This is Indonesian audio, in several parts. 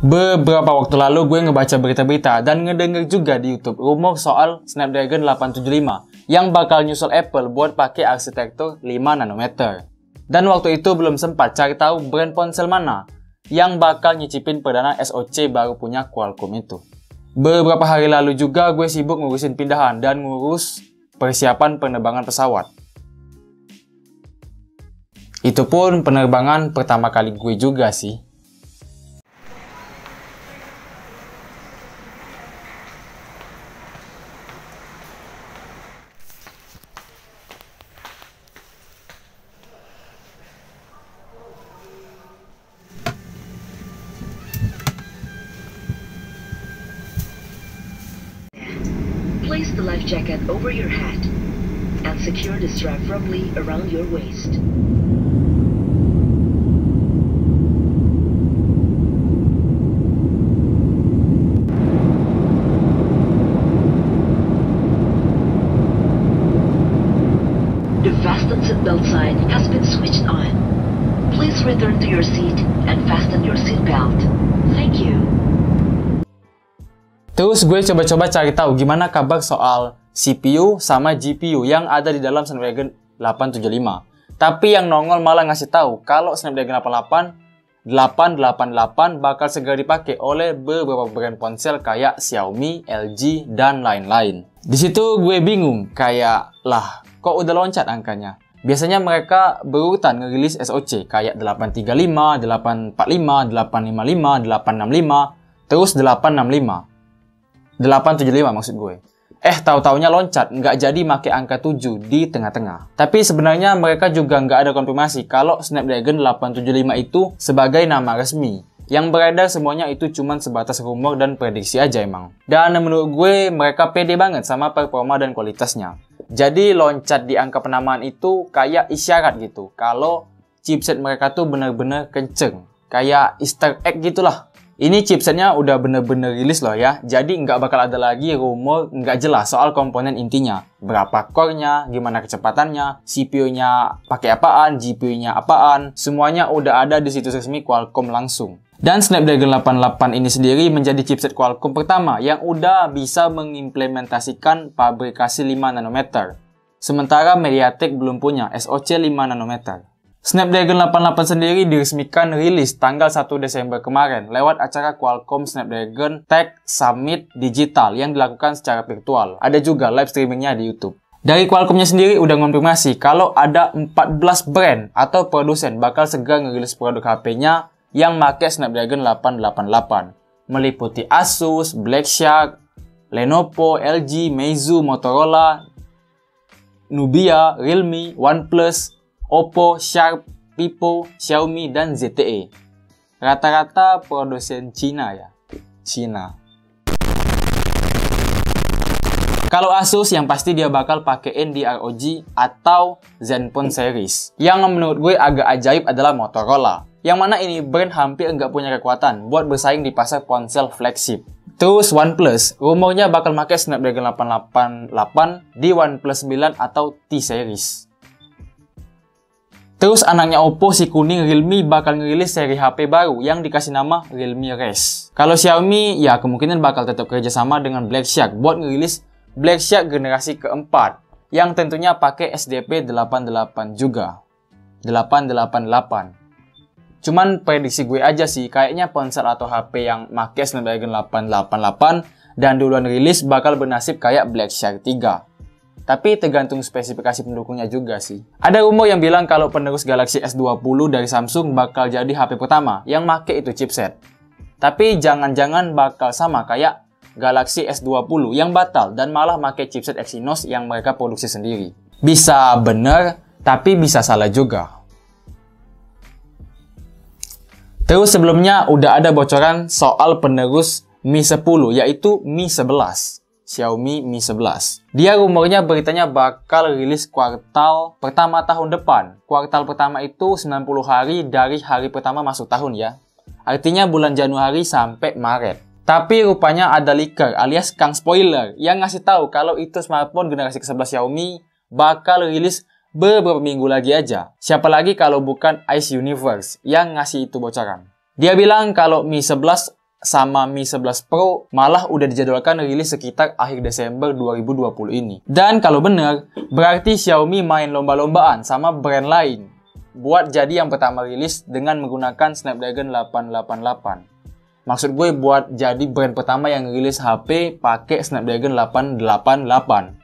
Beberapa waktu lalu gue ngebaca berita-berita dan ngedenger juga di YouTube rumor soal Snapdragon 875 yang bakal nyusul Apple buat pakai arsitektur 5 nanometer. Dan waktu itu belum sempat cari tahu brand ponsel mana yang bakal nyicipin perdana SoC baru punya Qualcomm itu. Beberapa hari lalu juga gue sibuk ngurusin pindahan dan ngurus persiapan penerbangan pesawat. Itu pun penerbangan pertama kali gue juga sih. Place the life jacket over your head and secure the strap firmly around your waist. The fasten seatbelt sign has been switched on. Please return to your seat and fasten your seatbelt. Thank you. Terus gue coba-coba cari tahu gimana kabar soal CPU sama GPU yang ada di dalam Snapdragon 875. Tapi yang nongol malah ngasih tahu kalau Snapdragon 888 bakal segera dipakai oleh beberapa brand ponsel kayak Xiaomi, LG, dan lain-lain. Di situ gue bingung, kayak lah kok udah loncat angkanya. Biasanya mereka berurutan ngerilis SoC kayak 835, 845, 855, 865, terus 865. 875 maksud gue. Tahu-taunya loncat, nggak jadi make angka 7 di tengah-tengah. Tapi sebenarnya mereka juga nggak ada konfirmasi kalau Snapdragon 875 itu sebagai nama resmi. Yang beredar semuanya itu cuma sebatas rumor dan prediksi aja emang. Dan menurut gue mereka pede banget sama performa dan kualitasnya. Jadi loncat di angka penamaan itu kayak isyarat gitu kalau chipset mereka tuh bener-bener kenceng. Kayak Easter egg gitulah. Ini chipsetnya udah bener-bener rilis loh ya, jadi nggak bakal ada lagi rumor nggak jelas soal komponen intinya. Berapa core-nya, gimana kecepatannya, CPU-nya pakai apaan, GPU-nya apaan, semuanya udah ada di situs resmi Qualcomm langsung. Dan Snapdragon 88 ini sendiri menjadi chipset Qualcomm pertama yang udah bisa mengimplementasikan pabrikasi 5 nanometer. Sementara MediaTek belum punya SoC 5 nanometer. Snapdragon 88 sendiri diresmikan rilis tanggal 1 Desember kemarin lewat acara Qualcomm Snapdragon Tech Summit Digital yang dilakukan secara virtual. Ada juga live streamingnya di YouTube. Dari Qualcomm-nya sendiri udah konfirmasi kalau ada 14 brand atau produsen bakal segera ngerilis produk HP-nya yang pakai Snapdragon 888. Meliputi Asus, Black Shark, Lenovo, LG, Meizu, Motorola, Nubia, Realme, OnePlus, Oppo, Sharp, Vivo, Xiaomi, dan ZTE. Rata-rata produsen Cina ya. Cina. Kalau Asus yang pasti dia bakal pakein di ROG atau Zenfone series. Yang menurut gue agak ajaib adalah Motorola. Yang mana ini brand hampir nggak punya kekuatan buat bersaing di pasar ponsel flagship. Terus OnePlus, rumornya bakal pakai Snapdragon 888 di OnePlus 9 atau T series. Terus anaknya Oppo si kuning Realme bakal ngerilis seri HP baru yang dikasih nama Realme Res. Kalau Xiaomi ya kemungkinan bakal tetap kerjasama dengan Black Shark buat ngerilis Black Shark generasi keempat yang tentunya pakai SDP 88 juga. 888. Cuman prediksi gue aja sih, kayaknya ponsel atau HP yang make Snapdragon 888 dan duluan rilis bakal bernasib kayak Black Shark 3. Tapi tergantung spesifikasi pendukungnya juga sih. Ada rumor yang bilang kalau penerus Galaxy S20 dari Samsung bakal jadi HP pertama yang make itu chipset. Tapi jangan-jangan bakal sama kayak Galaxy S20 yang batal dan malah make chipset Exynos yang mereka produksi sendiri. Bisa bener, tapi bisa salah juga. Terus sebelumnya udah ada bocoran soal penerus Mi 10 yaitu Mi 11. Xiaomi Mi 11. Dia rumornya beritanya bakal rilis kuartal pertama tahun depan. Kuartal pertama itu 90 hari dari hari pertama masuk tahun ya. Artinya bulan Januari sampai Maret. Tapi rupanya ada leaker alias Kang Spoiler yang ngasih tahu kalau itu smartphone generasi ke-11 Xiaomi bakal rilis beberapa minggu lagi aja. Siapa lagi kalau bukan Ice Universe yang ngasih itu bocoran. Dia bilang kalau Mi 11 sama Mi 11 Pro malah udah dijadwalkan rilis sekitar akhir Desember 2020 ini. Dan kalau bener, berarti Xiaomi main lomba-lombaan sama brand lain buat jadi yang pertama rilis dengan menggunakan Snapdragon 888. Maksud gue buat jadi brand pertama yang rilis HP pakai Snapdragon 888.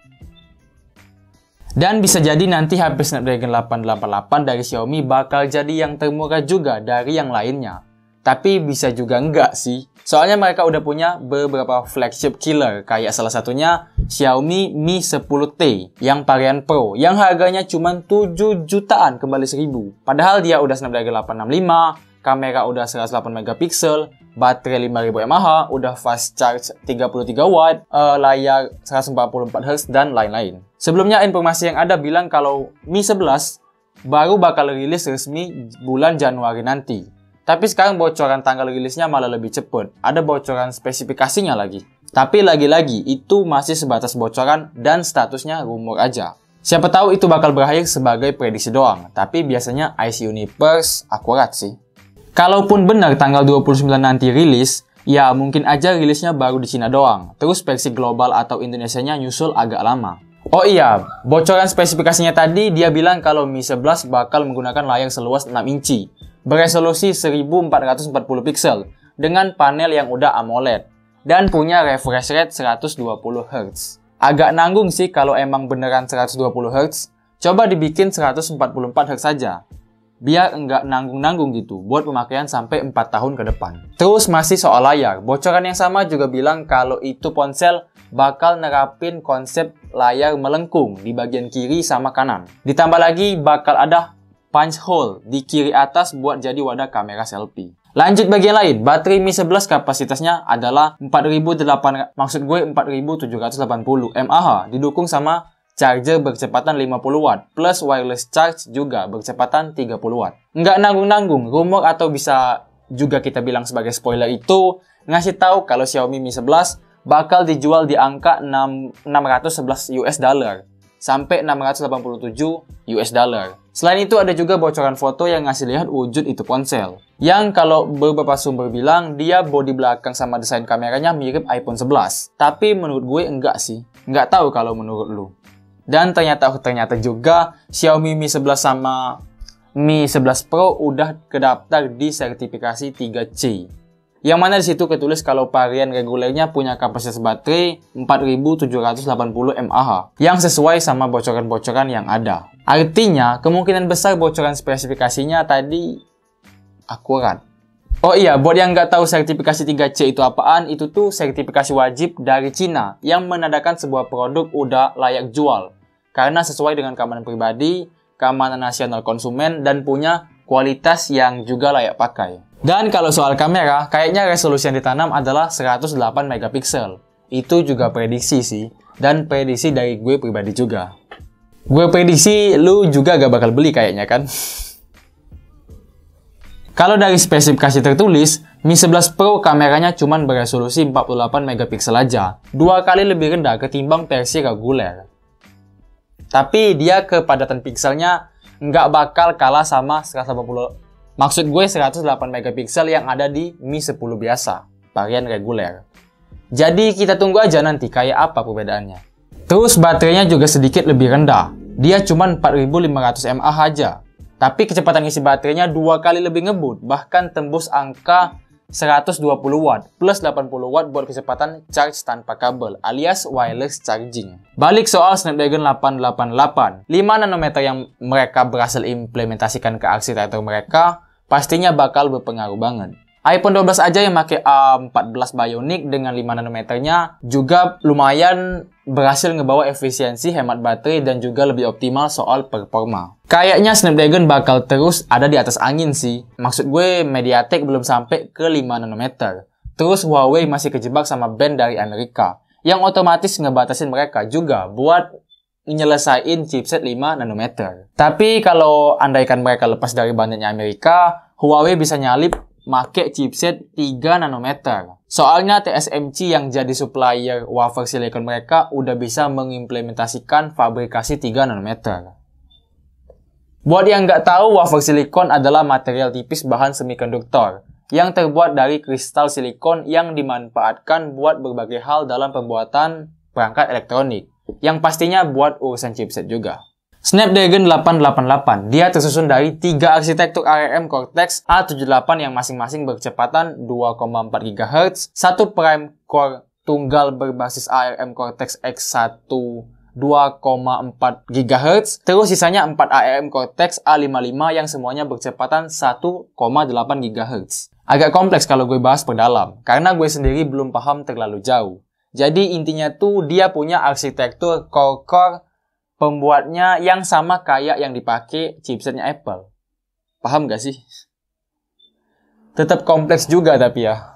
Dan bisa jadi nanti HP Snapdragon 888 dari Xiaomi bakal jadi yang termurah juga dari yang lainnya. Tapi bisa juga enggak sih. Soalnya mereka udah punya beberapa flagship killer. Kayak salah satunya Xiaomi Mi 10T yang varian Pro. Yang harganya cuma 7 jutaan kembali 1000. Padahal dia udah Snapdragon 865, kamera udah 108 megapiksel, baterai 5000 mAh, udah fast charge 33 watt, layar 144 Hz, dan lain-lain. Sebelumnya informasi yang ada bilang kalau Mi 11 baru bakal rilis resmi bulan Januari nanti. Tapi sekarang bocoran tanggal rilisnya malah lebih cepet. Ada bocoran spesifikasinya lagi. Tapi lagi-lagi itu masih sebatas bocoran dan statusnya rumor aja. Siapa tahu itu bakal berakhir sebagai prediksi doang. Tapi biasanya IC Universe akurat sih. Kalaupun benar tanggal 29 nanti rilis, ya mungkin aja rilisnya baru di Cina doang. Terus versi global atau Indonesianya nyusul agak lama. Oh iya, bocoran spesifikasinya tadi dia bilang kalau Mi 11 bakal menggunakan layar seluas 6 inci. Beresolusi 1440 piksel dengan panel yang udah AMOLED dan punya refresh rate 120 Hz. Agak nanggung sih kalau emang beneran 120 Hz, coba dibikin 144 Hz saja. Biar enggak nanggung-nanggung gitu buat pemakaian sampai 4 tahun ke depan. Terus masih soal layar, bocoran yang sama juga bilang kalau itu ponsel bakal nerapin konsep layar melengkung di bagian kiri sama kanan. Ditambah lagi bakal ada punch hole di kiri atas buat jadi wadah kamera selfie. Lanjut bagian lain, baterai Mi 11 kapasitasnya adalah 4780 mAh, didukung sama charger berkecepatan 50 watt, plus wireless charge juga berkecepatan 30 watt. Nggak nanggung-nanggung, rumor atau bisa juga kita bilang sebagai spoiler itu ngasih tahu kalau Xiaomi Mi 11 bakal dijual di angka 611 US dollar sampai 687 US dollar. Selain itu ada juga bocoran foto yang ngasih lihat wujud itu ponsel. Yang kalau beberapa sumber bilang dia bodi belakang sama desain kameranya mirip iPhone 11. Tapi menurut gue enggak sih. Enggak tahu kalau menurut lu. Dan ternyata juga Xiaomi Mi 11 sama Mi 11 Pro udah kedaftar di sertifikasi 3C. Yang mana di situ ketulis kalau varian regulernya punya kapasitas baterai 4780 mAh yang sesuai sama bocoran-bocoran yang ada. Artinya, kemungkinan besar bocoran spesifikasinya tadi akurat. Oh iya, buat yang nggak tahu sertifikasi 3C itu apaan, itu tuh sertifikasi wajib dari Cina yang menandakan sebuah produk udah layak jual. Karena sesuai dengan keamanan pribadi, keamanan nasional konsumen, dan punya kualitas yang juga layak pakai. Dan kalau soal kamera, kayaknya resolusi yang ditanam adalah 108 megapiksel. Itu juga prediksi sih, dan prediksi dari gue pribadi juga. Gue prediksi lu juga gak bakal beli kayaknya kan? Kalau dari spesifikasi tertulis, Mi 11 Pro kameranya cuma beresolusi 48 megapiksel aja, 2 kali lebih rendah ketimbang versi reguler. Tapi dia kepadatan pikselnya nggak bakal kalah sama 180. Maksud gue 108 megapiksel yang ada di Mi 10 biasa, varian reguler. Jadi kita tunggu aja nanti kayak apa perbedaannya. Terus baterainya juga sedikit lebih rendah. Dia cuma 4500 mAh aja. Tapi kecepatan isi baterainya 2 kali lebih ngebut, bahkan tembus angka 120 watt plus 80 watt buat kecepatan charge tanpa kabel alias wireless charging. Balik soal Snapdragon 888, 5 nanometer yang mereka berhasil implementasikan ke arsitektur mereka pastinya bakal berpengaruh banget. iPhone 12 aja yang pakai A14 Bionic dengan 5 nanometernya juga lumayan berhasil ngebawa efisiensi, hemat baterai, dan juga lebih optimal soal performa. Kayaknya Snapdragon bakal terus ada di atas angin sih. Maksud gue MediaTek belum sampai ke 5 nanometer. Terus Huawei masih kejebak sama band dari Amerika yang otomatis ngebatasin mereka juga buat nyelesain chipset 5 nanometer. Tapi kalau andaikan mereka lepas dari bandnya Amerika, Huawei bisa nyalip make chipset 3 nanometer. Soalnya TSMC yang jadi supplier wafer silikon mereka udah bisa mengimplementasikan fabrikasi 3 nanometer. Buat yang nggak tahu, wafer silikon adalah material tipis bahan semikonduktor yang terbuat dari kristal silikon yang dimanfaatkan buat berbagai hal dalam pembuatan perangkat elektronik, yang pastinya buat urusan chipset juga. Snapdragon 888, dia tersusun dari 3 arsitektur ARM Cortex A78 yang masing-masing berkecepatan 2,4 GHz, 1 prime core tunggal berbasis ARM Cortex X1 2,4 GHz, terus sisanya 4 ARM Cortex A55 yang semuanya berkecepatan 1,8 GHz. Agak kompleks kalau gue bahas perdalam, karena gue sendiri belum paham terlalu jauh. Jadi intinya tuh dia punya arsitektur core pembuatnya yang sama kayak yang dipakai chipsetnya Apple. Paham gak sih? Tetap kompleks juga tapi ya.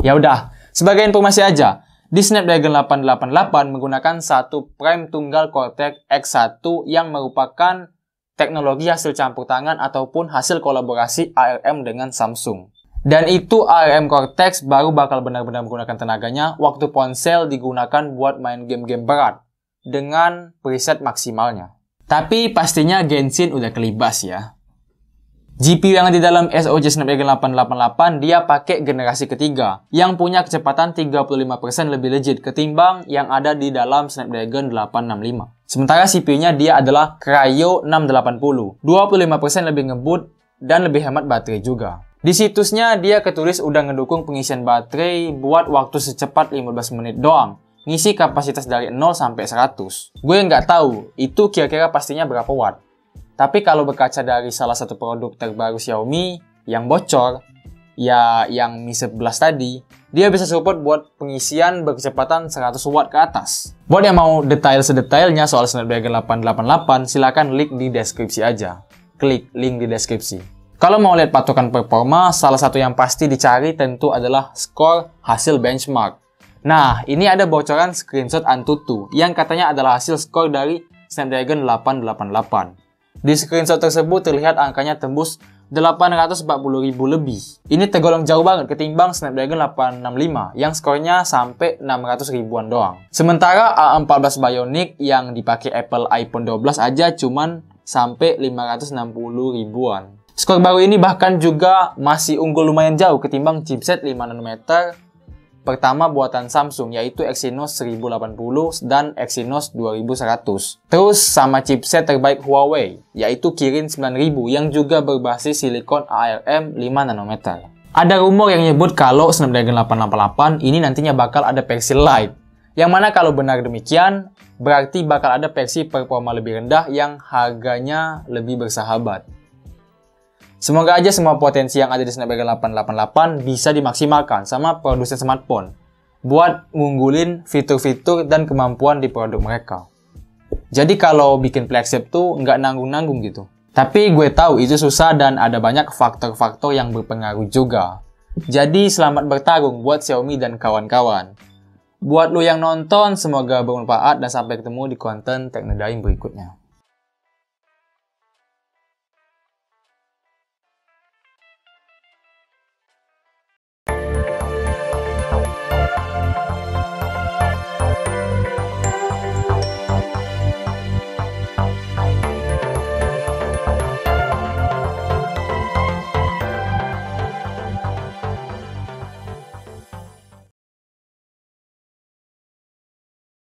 Ya udah, sebagai informasi aja, di Snapdragon 888 menggunakan 1 prime tunggal Cortex X1 yang merupakan teknologi hasil campur tangan ataupun hasil kolaborasi ARM dengan Samsung. Dan itu ARM Cortex baru bakal benar-benar menggunakan tenaganya waktu ponsel digunakan buat main game-game berat dengan preset maksimalnya. Tapi pastinya Genshin udah kelibas ya. GPU yang di dalam SoC Snapdragon 888 dia pakai generasi ketiga yang punya kecepatan 35% lebih legit ketimbang yang ada di dalam Snapdragon 865. Sementara CPU-nya dia adalah Kryo 680, 25% lebih ngebut dan lebih hemat baterai juga. Di situsnya dia ketulis udah ngedukung pengisian baterai buat waktu secepat 15 menit doang. Ngisi kapasitas dari 0 sampai 100. Gue nggak tahu itu kira-kira pastinya berapa watt. Tapi kalau berkaca dari salah satu produk terbaru Xiaomi yang bocor, ya yang Mi 11 tadi, dia bisa support buat pengisian berkecepatan 100 watt ke atas. Buat yang mau detail sedetailnya soal Snapdragon 888, silakan link di deskripsi aja. Klik link di deskripsi. Kalau mau lihat patokan performa, salah satu yang pasti dicari tentu adalah skor hasil benchmark. Nah, ini ada bocoran screenshot Antutu yang katanya adalah hasil skor dari Snapdragon 888. Di screenshot tersebut terlihat angkanya tembus 840.000 lebih. Ini tergolong jauh banget ketimbang Snapdragon 865 yang skornya sampai 600 ribuan doang. Sementara A14 Bionic yang dipakai Apple iPhone 12 aja cuman sampai 560 ribuan. Skor baru ini bahkan juga masih unggul lumayan jauh ketimbang chipset 5 nanometer pertama buatan Samsung yaitu Exynos 1080 dan Exynos 2100. Terus sama chipset terbaik Huawei yaitu Kirin 9000 yang juga berbasis silikon ARM 5 nanometer. Ada rumor yang nyebut kalau Snapdragon 888 ini nantinya bakal ada versi Lite. Yang mana kalau benar demikian berarti bakal ada versi performa lebih rendah yang harganya lebih bersahabat. Semoga aja semua potensi yang ada di Snapdragon 888 bisa dimaksimalkan sama produsen smartphone buat ngunggulin fitur-fitur dan kemampuan di produk mereka. Jadi kalau bikin flagship tuh nggak nanggung-nanggung gitu. Tapi gue tahu itu susah dan ada banyak faktor-faktor yang berpengaruh juga. Jadi selamat bertarung buat Xiaomi dan kawan-kawan. Buat lo yang nonton, semoga bermanfaat dan sampai ketemu di konten Teknodaim berikutnya.